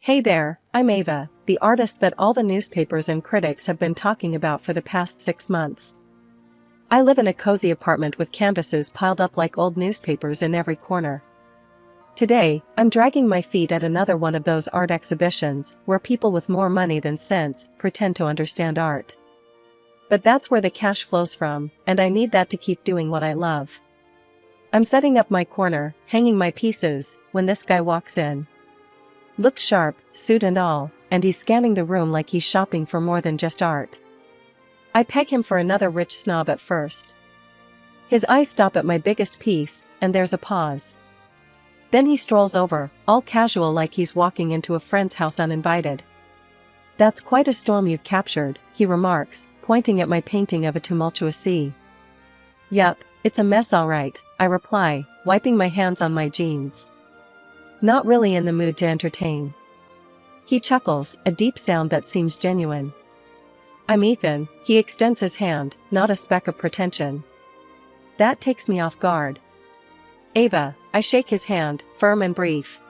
Hey there, I'm Ava, the artist that all the newspapers and critics have been talking about for the past 6 months. I live in a cozy apartment with canvases piled up like old newspapers in every corner. Today, I'm dragging my feet at another one of those art exhibitions where people with more money than sense pretend to understand art. But that's where the cash flows from, and I need that to keep doing what I love. I'm setting up my corner, hanging my pieces, when this guy walks in. Looks sharp, suit and all, and he's scanning the room like he's shopping for more than just art. I peg him for another rich snob at first. His eyes stop at my biggest piece, and there's a pause. Then he strolls over, all casual like he's walking into a friend's house uninvited. "That's quite a storm you've captured," he remarks, pointing at my painting of a tumultuous sea. "Yup, it's a mess all right," I reply, wiping my hands on my jeans. Not really in the mood to entertain. He chuckles, a deep sound that seems genuine. "I'm Ethan," he extends his hand, not a speck of pretension. That takes me off guard. "Ava," I shake his hand, firm and brief.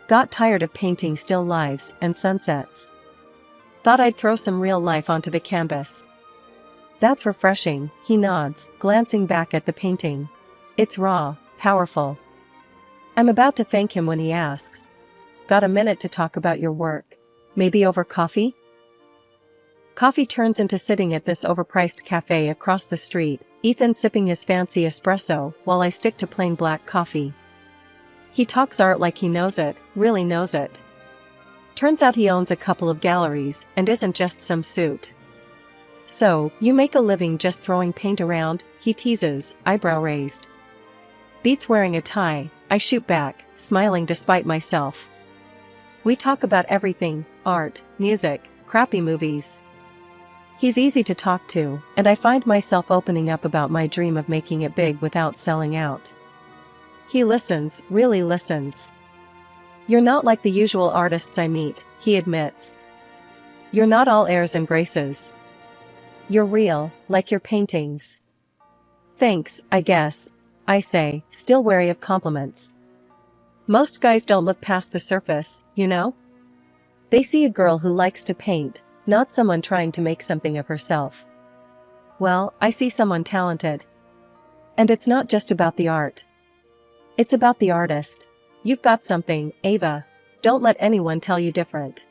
"Got tired of painting still lives and sunsets. Thought I'd throw some real life onto the canvas." "That's refreshing," he nods, glancing back at the painting. "It's raw, powerful." I'm about to thank him when he asks, "Got a minute to talk about your work? Maybe over coffee?" Coffee turns into sitting at this overpriced cafe across the street, Ethan sipping his fancy espresso while I stick to plain black coffee. He talks art like he knows it, really knows it. Turns out he owns a couple of galleries and isn't just some suit. "So, you make a living just throwing paint around?" he teases, eyebrow raised. "Beats wearing a tie," I shoot back, smiling despite myself. "We talk about everything, art, music, crappy movies." He's easy to talk to, and I find myself opening up about my dream of making it big without selling out. He listens, really listens. "You're not like the usual artists I meet," he admits. "You're not all airs and graces. You're real, like your paintings." "Thanks, I guess," I say, still wary of compliments. Most guys don't look past the surface, you know? They see a girl who likes to paint, not someone trying to make something of herself. Well, I see someone talented. And it's not just about the art. It's about the artist. You've got something, Ava. Don't let anyone tell you different.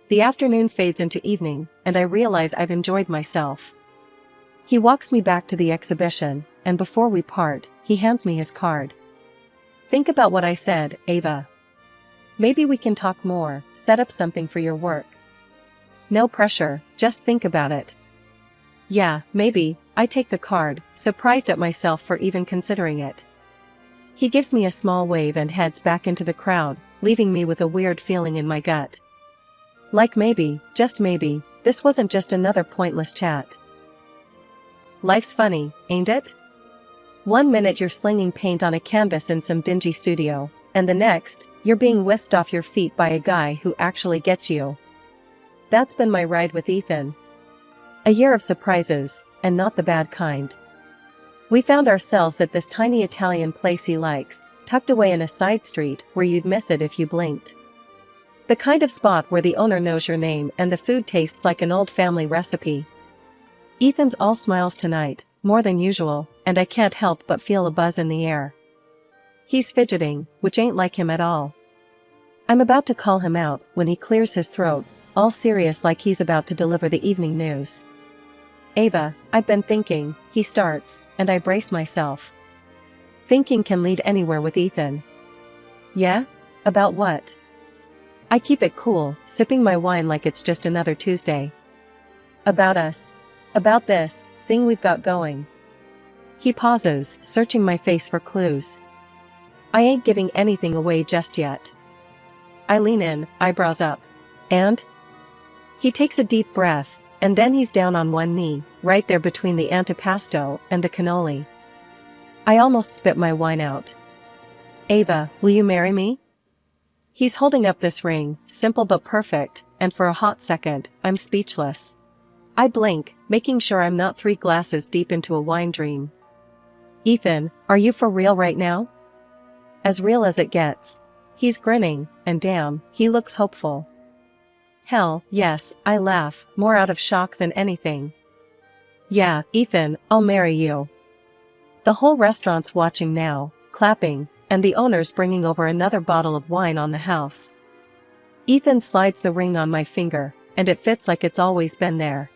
The afternoon fades into evening, and I realize I've enjoyed myself. He walks me back to the exhibition, and before we part, he hands me his card. "Think about what I said, Ava. Maybe we can talk more, set up something for your work. No pressure, just think about it." "Yeah, maybe," I take the card, surprised at myself for even considering it. He gives me a small wave and heads back into the crowd, leaving me with a weird feeling in my gut. Like maybe, just maybe, this wasn't just another pointless chat. Life's funny, ain't it? One minute you're slinging paint on a canvas in some dingy studio, and the next, you're being whisked off your feet by a guy who actually gets you. That's been my ride with Ethan. A year of surprises, and not the bad kind. We found ourselves at this tiny Italian place he likes, tucked away in a side street where you'd miss it if you blinked. The kind of spot where the owner knows your name and the food tastes like an old family recipe. Ethan's all smiles tonight, more than usual, and I can't help but feel a buzz in the air. He's fidgeting, which ain't like him at all. I'm about to call him out when he clears his throat, all serious like he's about to deliver the evening news. "Ava, I've been thinking," he starts, and I brace myself. Thinking can lead anywhere with Ethan. "Yeah? About what?" I keep it cool, sipping my wine like it's just another Tuesday. "About us. About this thing we've got going." He pauses, searching my face for clues. I ain't giving anything away just yet. I lean in, eyebrows up. "And?" He takes a deep breath, and then he's down on one knee, right there between the antipasto and the cannoli. I almost spit my wine out. "Ava, will you marry me?" He's holding up this ring, simple but perfect, and for a hot second, I'm speechless. I blink, making sure I'm not 3 glasses deep into a wine dream. "Ethan, are you for real right now?" "As real as it gets." He's grinning, and damn, he looks hopeful. Hell, yes, I laugh, more out of shock than anything. Yeah, Ethan, I'll marry you. The whole restaurant's watching now, clapping, and the owner's bringing over another bottle of wine on the house. Ethan slides the ring on my finger, and it fits like it's always been there.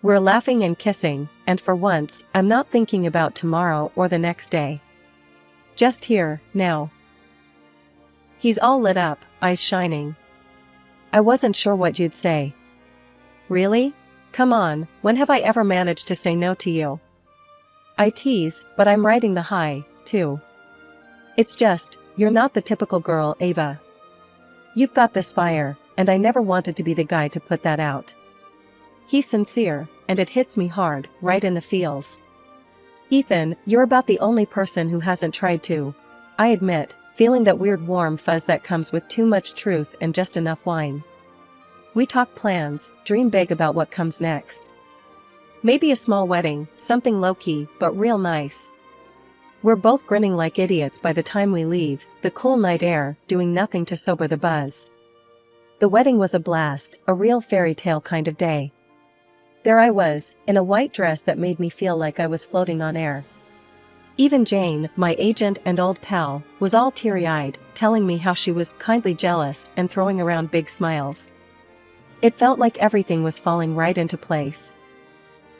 We're laughing and kissing, and for once, I'm not thinking about tomorrow or the next day. Just here, now. He's all lit up, eyes shining. I wasn't sure what you'd say. Really? Come on, when have I ever managed to say no to you? I tease, but I'm riding the high, too. It's just, you're not the typical girl, Ava. You've got this fire, and I never wanted to be the guy to put that out. He's sincere, and it hits me hard, right in the feels. Ethan, you're about the only person who hasn't tried to. I admit, feeling that weird warm fuzz that comes with too much truth and just enough wine. We talk plans, dream big about what comes next. Maybe a small wedding, something low-key, but real nice. We're both grinning like idiots by the time we leave, the cool night air, doing nothing to sober the buzz. The wedding was a blast, a real fairy tale kind of day. There I was, in a white dress that made me feel like I was floating on air. Even Jane, my agent and old pal, was all teary-eyed, telling me how she was kindly jealous and throwing around big smiles. It felt like everything was falling right into place.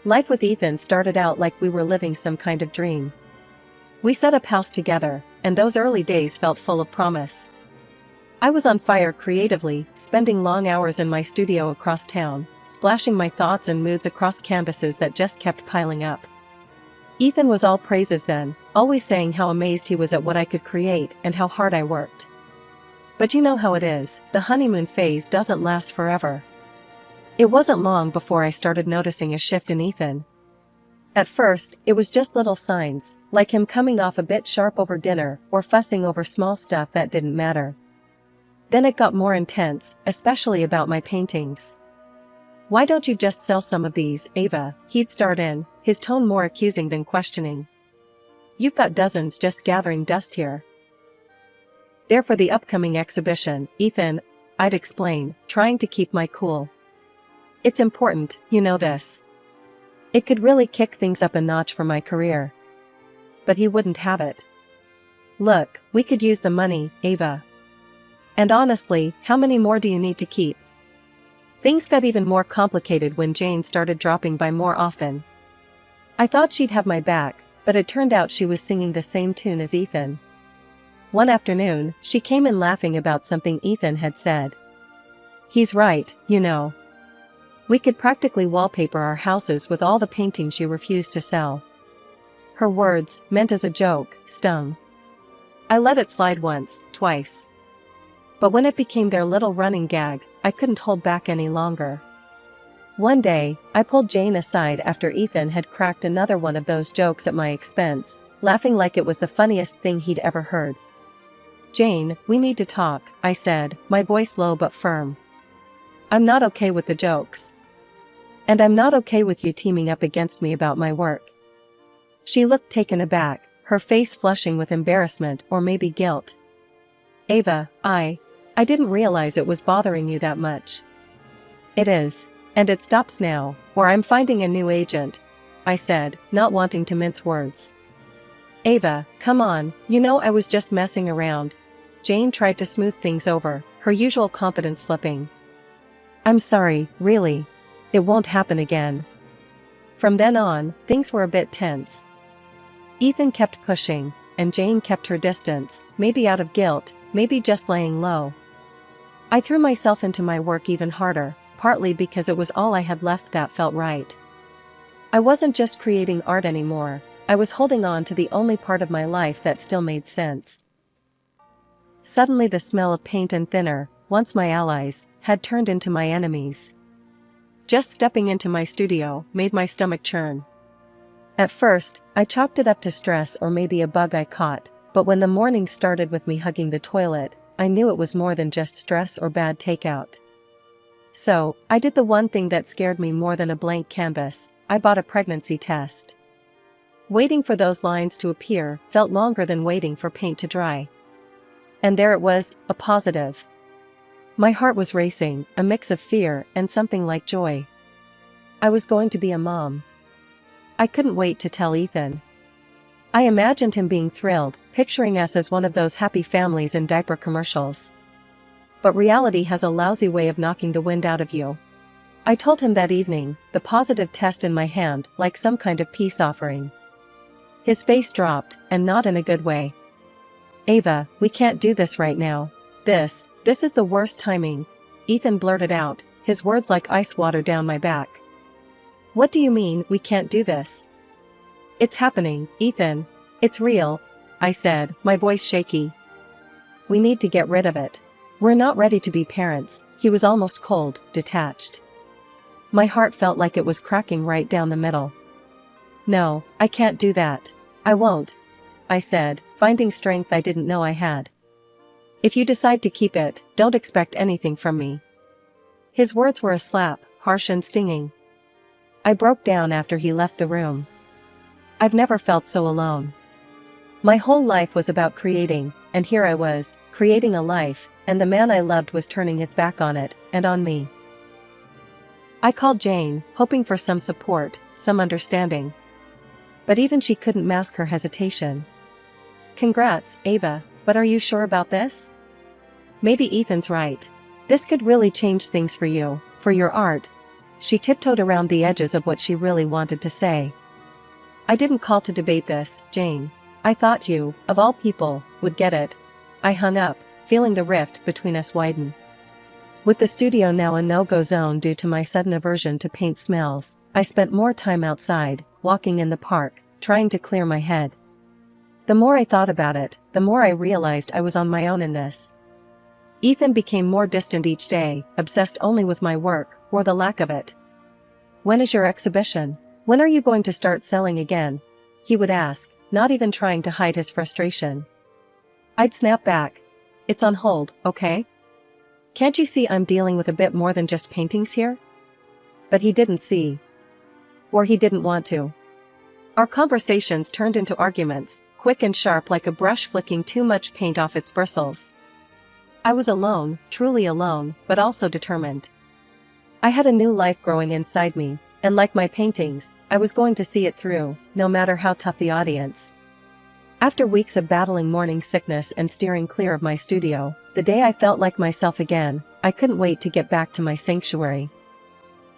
Life with Ethan started out like we were living some kind of dream. We set up house together, and those early days felt full of promise. I was on fire creatively, spending long hours in my studio across town, splashing my thoughts and moods across canvases that just kept piling up. Ethan was all praises then, always saying how amazed he was at what I could create and how hard I worked. But you know how it is, the honeymoon phase doesn't last forever. It wasn't long before I started noticing a shift in Ethan. At first, it was just little signs, like him coming off a bit sharp over dinner or fussing over small stuff that didn't matter. Then it got more intense, especially about my paintings. Why don't you just sell some of these, Ava? He'd start in, his tone more accusing than questioning. You've got dozens just gathering dust here. They're for the upcoming exhibition, Ethan, I'd explain, trying to keep my cool. It's important, you know this. It could really kick things up a notch for my career. But he wouldn't have it. Look, we could use the money, Ava. And honestly, how many more do you need to keep? Things got even more complicated when Jane started dropping by more often. I thought she'd have my back, but it turned out she was singing the same tune as Ethan. One afternoon, she came in laughing about something Ethan had said. He's right, you know. We could practically wallpaper our houses with all the paintings you refused to sell. Her words, meant as a joke, stung. I let it slide once, twice. But when it became their little running gag, I couldn't hold back any longer. One day, I pulled Jane aside after Ethan had cracked another one of those jokes at my expense, laughing like it was the funniest thing he'd ever heard. Jane, we need to talk, I said, my voice low but firm. I'm not okay with the jokes. And I'm not okay with you teaming up against me about my work. She looked taken aback, her face flushing with embarrassment or maybe guilt. Ava, I didn't realize it was bothering you that much. It is. And it stops now, or I'm finding a new agent, I said, not wanting to mince words. Ava, come on, you know I was just messing around. Jane tried to smooth things over, her usual confidence slipping. I'm sorry, really. It won't happen again. From then on, things were a bit tense. Ethan kept pushing, and Jane kept her distance, maybe out of guilt, maybe just laying low. I threw myself into my work even harder, partly because it was all I had left that felt right. I wasn't just creating art anymore, I was holding on to the only part of my life that still made sense. Suddenly the smell of paint and thinner, once my allies, had turned into my enemies. Just stepping into my studio made my stomach churn. At first, I chalked it up to stress or maybe a bug I caught, but when the morning started with me hugging the toilet, I knew it was more than just stress or bad takeout. So, I did the one thing that scared me more than a blank canvas, I bought a pregnancy test. Waiting for those lines to appear felt longer than waiting for paint to dry. And there it was, a positive. My heart was racing, a mix of fear and something like joy. I was going to be a mom. I couldn't wait to tell Ethan. I imagined him being thrilled, picturing us as one of those happy families in diaper commercials. But reality has a lousy way of knocking the wind out of you. I told him that evening, the positive test in my hand like some kind of peace offering. His face dropped, and not in a good way. "Ava, we can't do this right now. This is the worst timing," Ethan blurted out, his words like ice water down my back. "What do you mean, we can't do this?" "It's happening, Ethan. It's real," I said, my voice shaky. "We need to get rid of it. We're not ready to be parents." He was almost cold, detached. My heart felt like it was cracking right down the middle. "No, I can't do that. I won't," I said, finding strength I didn't know I had. "If you decide to keep it, don't expect anything from me." His words were a slap, harsh and stinging. I broke down after he left the room. I've never felt so alone. My whole life was about creating, and here I was, creating a life, and the man I loved was turning his back on it, and on me. I called Jane, hoping for some support, some understanding. But even she couldn't mask her hesitation. "Congrats, Ava, but are you sure about this? Maybe Ethan's right. This could really change things for you, for your art." She tiptoed around the edges of what she really wanted to say. "I didn't call to debate this, Jane. I thought you, of all people, would get it." I hung up, feeling the rift between us widen. With the studio now a no-go zone due to my sudden aversion to paint smells, I spent more time outside, walking in the park, trying to clear my head. The more I thought about it, the more I realized I was on my own in this. Ethan became more distant each day, obsessed only with my work, or the lack of it. "When is your exhibition? When are you going to start selling again?" he would ask, not even trying to hide his frustration. I'd snap back. "It's on hold, okay? Can't you see I'm dealing with a bit more than just paintings here?" But he didn't see. Or he didn't want to. Our conversations turned into arguments, quick and sharp like a brush flicking too much paint off its bristles. I was alone, truly alone, but also determined. I had a new life growing inside me, and like my paintings, I was going to see it through, no matter how tough the audience. After weeks of battling morning sickness and steering clear of my studio, the day I felt like myself again, I couldn't wait to get back to my sanctuary.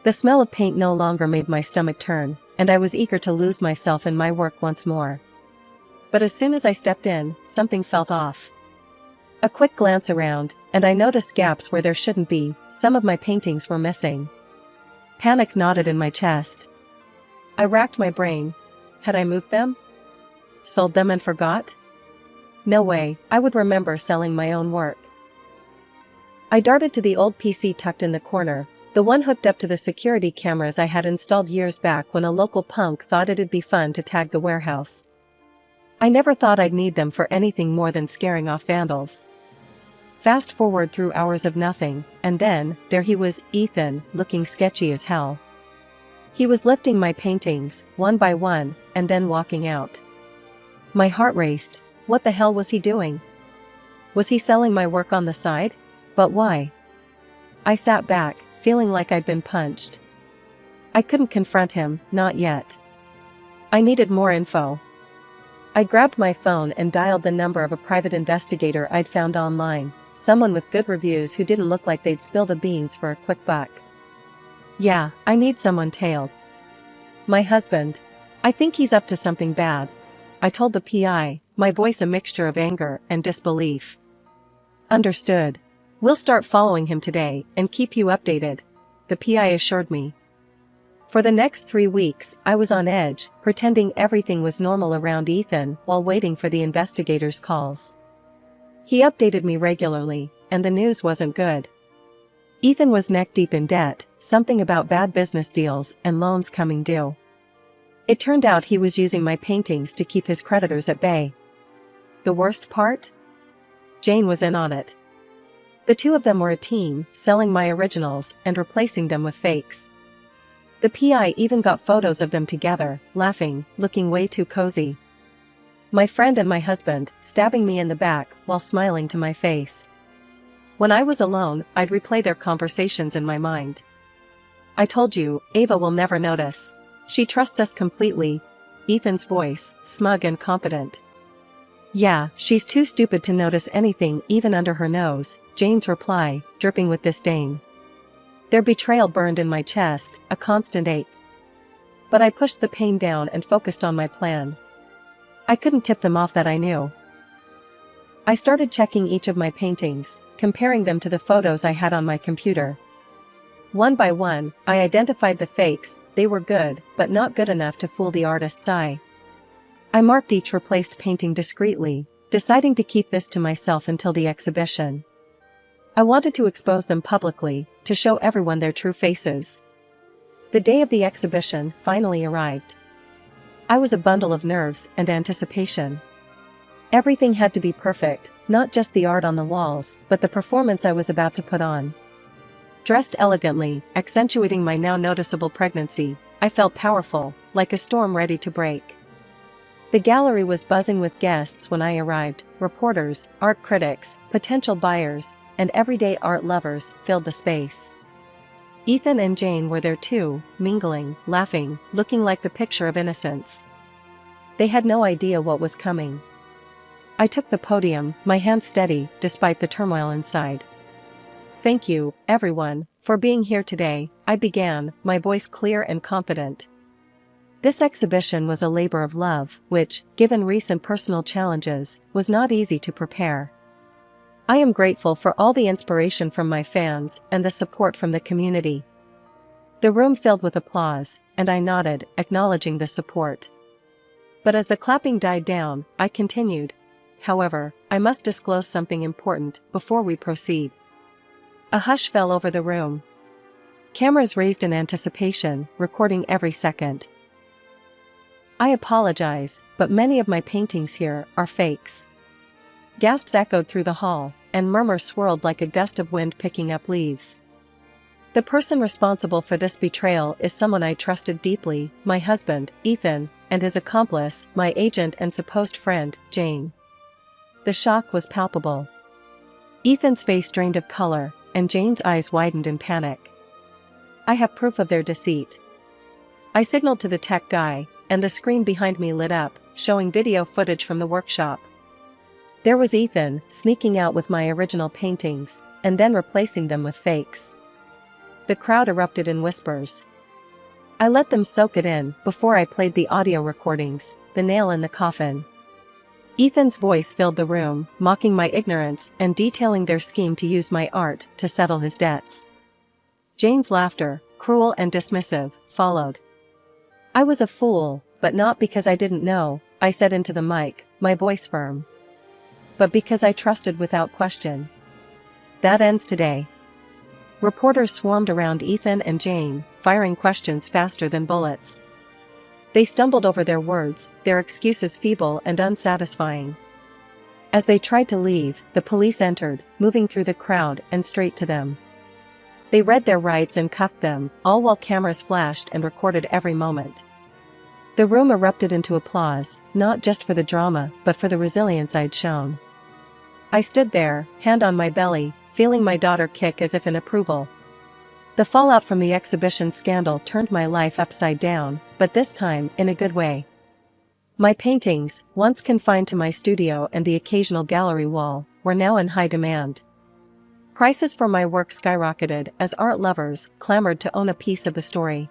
The smell of paint no longer made my stomach turn, and I was eager to lose myself in my work once more. But as soon as I stepped in, something felt off. A quick glance around, and I noticed gaps where there shouldn't be. Some of my paintings were missing. Panic knotted in my chest. I racked my brain. Had I moved them? Sold them and forgot? No way, I would remember selling my own work. I darted to the old PC tucked in the corner, the one hooked up to the security cameras I had installed years back when a local punk thought it'd be fun to tag the warehouse. I never thought I'd need them for anything more than scaring off vandals. Fast forward through hours of nothing, and then, there he was, Ethan, looking sketchy as hell. He was lifting my paintings, one by one, and then walking out. My heart raced. What the hell was he doing? Was he selling my work on the side? But why? I sat back, feeling like I'd been punched. I couldn't confront him, not yet. I needed more info. I grabbed my phone and dialed the number of a private investigator I'd found online, someone with good reviews who didn't look like they'd spill the beans for a quick buck. "Yeah, I need someone tailed. My husband. I think he's up to something bad," I told the PI, my voice a mixture of anger and disbelief. "Understood. We'll start following him today and keep you updated," the PI assured me. For the next 3 weeks, I was on edge, pretending everything was normal around Ethan while waiting for the investigators' calls. He updated me regularly, and the news wasn't good. Ethan was neck-deep in debt, something about bad business deals and loans coming due. It turned out he was using my paintings to keep his creditors at bay. The worst part? Jane was in on it. The two of them were a team, selling my originals and replacing them with fakes. The PI even got photos of them together, laughing, looking way too cozy. My friend and my husband, stabbing me in the back while smiling to my face. When I was alone, I'd replay their conversations in my mind. I told you, Ava will never notice. She trusts us completely. Ethan's voice, smug and confident. Yeah, she's too stupid to notice anything even under her nose, Jane's reply, dripping with disdain. Their betrayal burned in my chest, a constant ache. But I pushed the pain down and focused on my plan. I couldn't tip them off that I knew. I started checking each of my paintings, comparing them to the photos I had on my computer. One by one, I identified the fakes. They were good, but not good enough to fool the artist's eye. I marked each replaced painting discreetly, deciding to keep this to myself until the exhibition. I wanted to expose them publicly, to show everyone their true faces. The day of the exhibition finally arrived. I was a bundle of nerves and anticipation. Everything had to be perfect, not just the art on the walls, but the performance I was about to put on. Dressed elegantly, accentuating my now noticeable pregnancy, I felt powerful, like a storm ready to break. The gallery was buzzing with guests when I arrived. Reporters, art critics, potential buyers, and everyday art lovers filled the space. Ethan and Jane were there too, mingling, laughing, looking like the picture of innocence. They had no idea what was coming. I took the podium, my hands steady, despite the turmoil inside. Thank you, everyone, for being here today, I began, my voice clear and confident. This exhibition was a labor of love, which, given recent personal challenges, was not easy to prepare. I am grateful for all the inspiration from my fans and the support from the community. The room filled with applause, and I nodded, acknowledging the support. But as the clapping died down, I continued. However, I must disclose something important before we proceed. A hush fell over the room. Cameras raised in anticipation, recording every second. I apologize, but many of my paintings here are fakes. Gasps echoed through the hall, and murmurs swirled like a gust of wind picking up leaves. The person responsible for this betrayal is someone I trusted deeply, my husband, Ethan, and his accomplice, my agent and supposed friend, Jane. The shock was palpable. Ethan's face drained of color, and Jane's eyes widened in panic. I have proof of their deceit. I signaled to the tech guy, and the screen behind me lit up, showing video footage from the workshop. There was Ethan, sneaking out with my original paintings, and then replacing them with fakes. The crowd erupted in whispers. I let them soak it in before I played the audio recordings, the nail in the coffin. Ethan's voice filled the room, mocking my ignorance and detailing their scheme to use my art to settle his debts. Jane's laughter, cruel and dismissive, followed. I was a fool, but not because I didn't know, I said into the mic, my voice firm. But because I trusted without question. That ends today. Reporters swarmed around Ethan and Jane, firing questions faster than bullets. They stumbled over their words, their excuses feeble and unsatisfying. As they tried to leave, the police entered, moving through the crowd and straight to them. They read their rights and cuffed them, all while cameras flashed and recorded every moment. The room erupted into applause, not just for the drama, but for the resilience I'd shown. I stood there, hand on my belly, feeling my daughter kick as if in approval. The fallout from the exhibition scandal turned my life upside down, but this time in a good way. My paintings, once confined to my studio and the occasional gallery wall, were now in high demand. Prices for my work skyrocketed as art lovers clamored to own a piece of the story.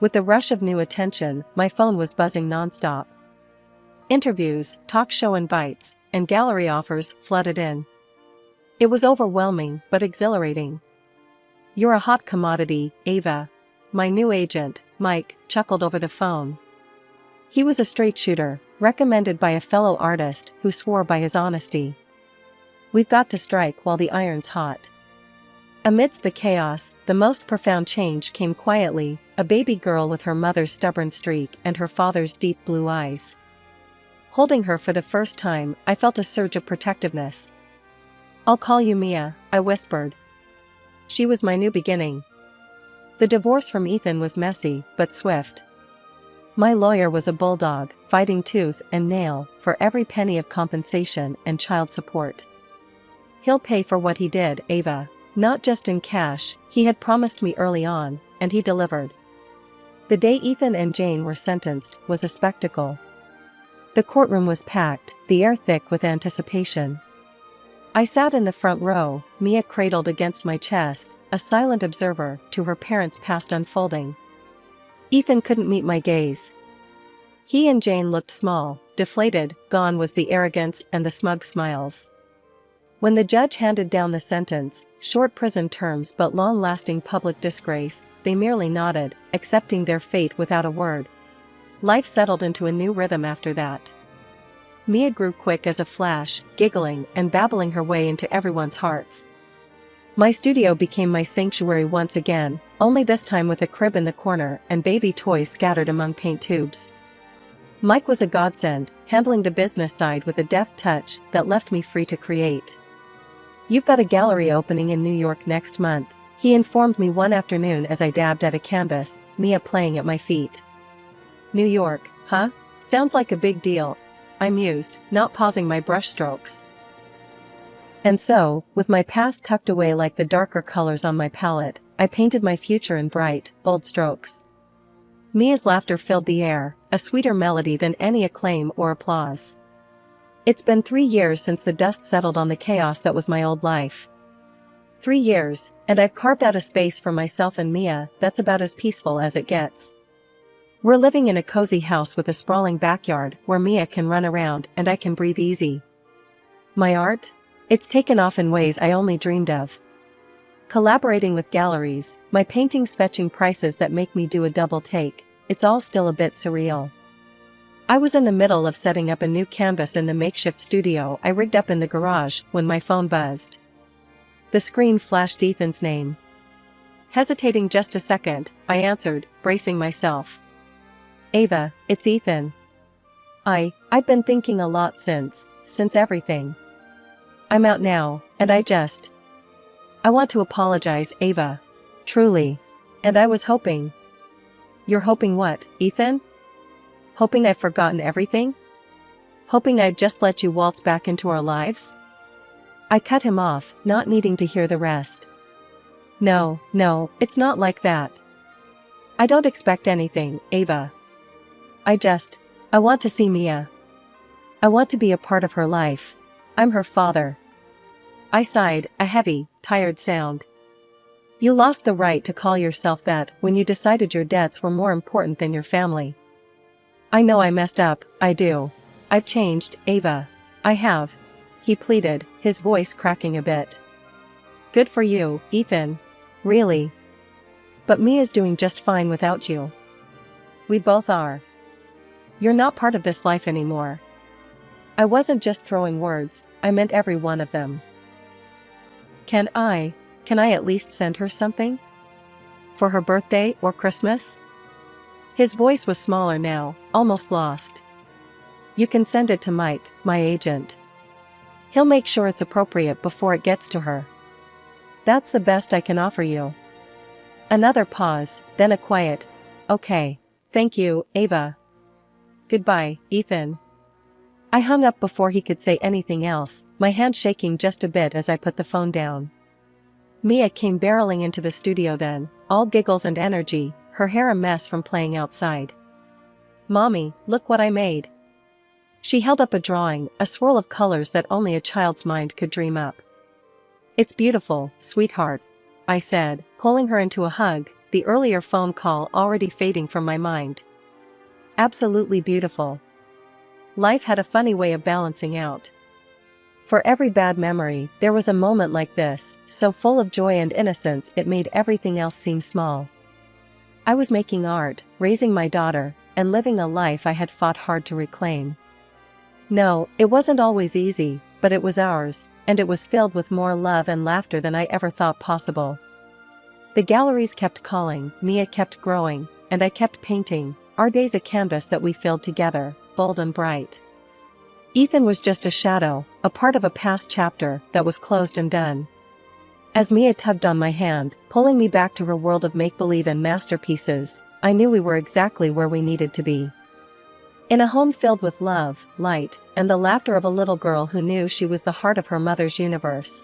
With the rush of new attention, my phone was buzzing nonstop. Interviews, talk show invites, and gallery offers flooded in. It was overwhelming but exhilarating. "You're a hot commodity, Ava." My new agent, Mike, chuckled over the phone. He was a straight shooter, recommended by a fellow artist who swore by his honesty. "We've got to strike while the iron's hot." Amidst the chaos, the most profound change came quietly, a baby girl with her mother's stubborn streak and her father's deep blue eyes. Holding her for the first time, I felt a surge of protectiveness. "I'll call you Mia," I whispered. She was my new beginning. The divorce from Ethan was messy, but swift. My lawyer was a bulldog, fighting tooth and nail for every penny of compensation and child support. He'll pay for what he did, Ava. Not just in cash, he had promised me early on, and he delivered. The day Ethan and Jane were sentenced was a spectacle. The courtroom was packed, the air thick with anticipation. I sat in the front row, Mia cradled against my chest, a silent observer to her parents' past unfolding. Ethan couldn't meet my gaze. He and Jane looked small, deflated, gone was the arrogance and the smug smiles. When the judge handed down the sentence, short prison terms but long-lasting public disgrace, they merely nodded, accepting their fate without a word. Life settled into a new rhythm after that. Mia grew quick as a flash, giggling and babbling her way into everyone's hearts. My studio became my sanctuary once again, only this time with a crib in the corner and baby toys scattered among paint tubes. Mike was a godsend, handling the business side with a deft touch that left me free to create. "You've got a gallery opening in New York next month," he informed me one afternoon as I dabbed at a canvas, Mia playing at my feet. "New York, huh? Sounds like a big deal," I mused, not pausing my brushstrokes. And so, with my past tucked away like the darker colors on my palette, I painted my future in bright, bold strokes. Mia's laughter filled the air, a sweeter melody than any acclaim or applause. It's been 3 years since the dust settled on the chaos that was my old life. 3 years, and I've carved out a space for myself and Mia that's about as peaceful as it gets. We're living in a cozy house with a sprawling backyard where Mia can run around and I can breathe easy. My art? It's taken off in ways I only dreamed of. Collaborating with galleries, my paintings fetching prices that make me do a double take, it's all still a bit surreal. I was in the middle of setting up a new canvas in the makeshift studio I rigged up in the garage when my phone buzzed. The screen flashed Ethan's name. Hesitating just a second, I answered, bracing myself. "Ava, it's Ethan. I've been thinking a lot since everything. I'm out now, and I want to apologize, Ava. Truly. And I was hoping." "You're hoping what, Ethan? Hoping I've forgotten everything? Hoping I'd just let you waltz back into our lives?" I cut him off, not needing to hear the rest. No, it's not like that. I don't expect anything, Ava. I want to see Mia. I want to be a part of her life. I'm her father. I sighed, a heavy, tired sound. "You lost the right to call yourself that when you decided your debts were more important than your family. I know I messed up, I do. I've changed, Ava. I have," he pleaded, his voice cracking a bit. "Good for you, Ethan. Really. But Mia's doing just fine without you. We both are. You're not part of this life anymore." I wasn't just throwing words, I meant every one of them. Can I at least send her something? For her birthday or Christmas? His voice was smaller now, almost lost. "You can send it to Mike, my agent. He'll make sure it's appropriate before it gets to her. That's the best I can offer you." Another pause, then a quiet, "Okay. Thank you, Ava. Goodbye, Ethan." I hung up before he could say anything else, my hand shaking just a bit as I put the phone down. Mia came barreling into the studio then, all giggles and energy, her hair a mess from playing outside. "Mommy, look what I made." She held up a drawing, a swirl of colors that only a child's mind could dream up. "It's beautiful, sweetheart," I said, pulling her into a hug, the earlier phone call already fading from my mind. "Absolutely beautiful." Life had a funny way of balancing out. For every bad memory, there was a moment like this, so full of joy and innocence it made everything else seem small. I was making art, raising my daughter, and living a life I had fought hard to reclaim. No, it wasn't always easy, but it was ours, and it was filled with more love and laughter than I ever thought possible. The galleries kept calling, Mia kept growing, and I kept painting, our days a canvas that we filled together, bold and bright. Ethan was just a shadow, a part of a past chapter that was closed and done. As Mia tugged on my hand, pulling me back to her world of make-believe and masterpieces, I knew we were exactly where we needed to be. In a home filled with love, light, and the laughter of a little girl who knew she was the heart of her mother's universe.